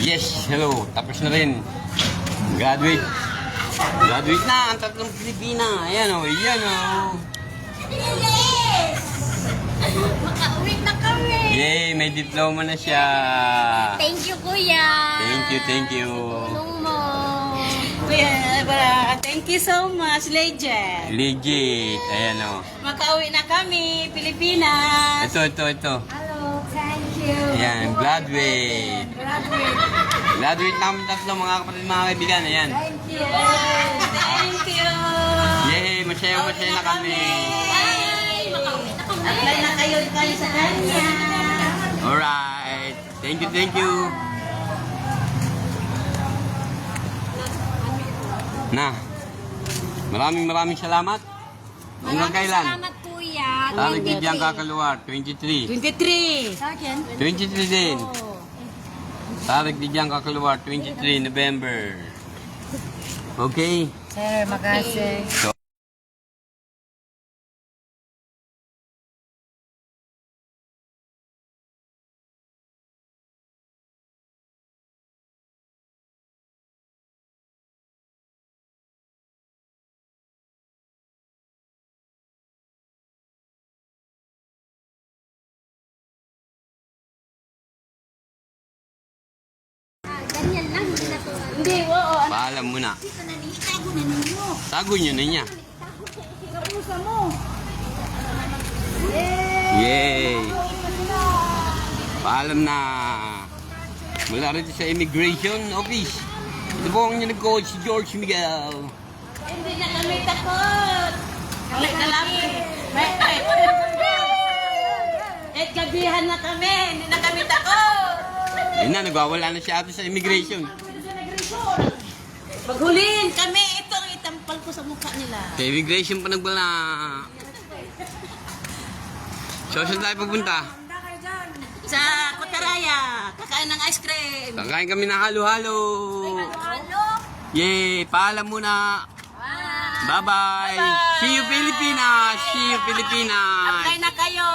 Yes, hello. Tapos na rin. Graduate. Graduate na ang tatlong Pilipina. Ayan o, ayan o. Yes! Makauwi na kami. Yay, may diploma na siya. Thank you, Kuya. Thank you, thank you. Tulong mo. Kuya, thank you so much, Legend. Legit. Ayan o. Makauwi na kami, Pilipinas. Ito. Hello, thank you. Ayan, graduate. Graduate namin tatlo mga kapatid, mga kaibigan. Ayan. Thank you. Thank you. Yay, masaya na kami. Bye. Makauwi na kami. Apply na kayo sa kanya. Alright. Thank you. Na. Maraming salamat. Hanggang kailan? Salamat, Kuya. Tarik di diyang kakaluwar, 23. 23. Sergeant. 23 din. Tarik di diyang kakaluwar, 23 November. Okay? Sir, makasih. So, Ganyan lang, hindi na to. Hindi, oo. paalam muna. Dito na niya, itago na ninyo. Tago nyo na niya. Kapusa mo. Yay! Paalam na. Mula rito sa Immigration Office. Ito po ang nag-coach si George Miguel. Hindi na kami takot. Kami kalabi. Gabihan na kami. Hindi na kami takot. Yun na, nagwawala na si ate sa immigration. Paghulihin kami, ito ang itampal ko sa mukha nila. Sa immigration pa nagbala. So, saan tayo pupunta? Sa Kotaraya, kakain ng ice cream. Kakain kami ng halo-halo. Halo. Yay! Paalam muna. Bye-bye. See you Pilipinas! See you Pilipinas! Apply na kayo.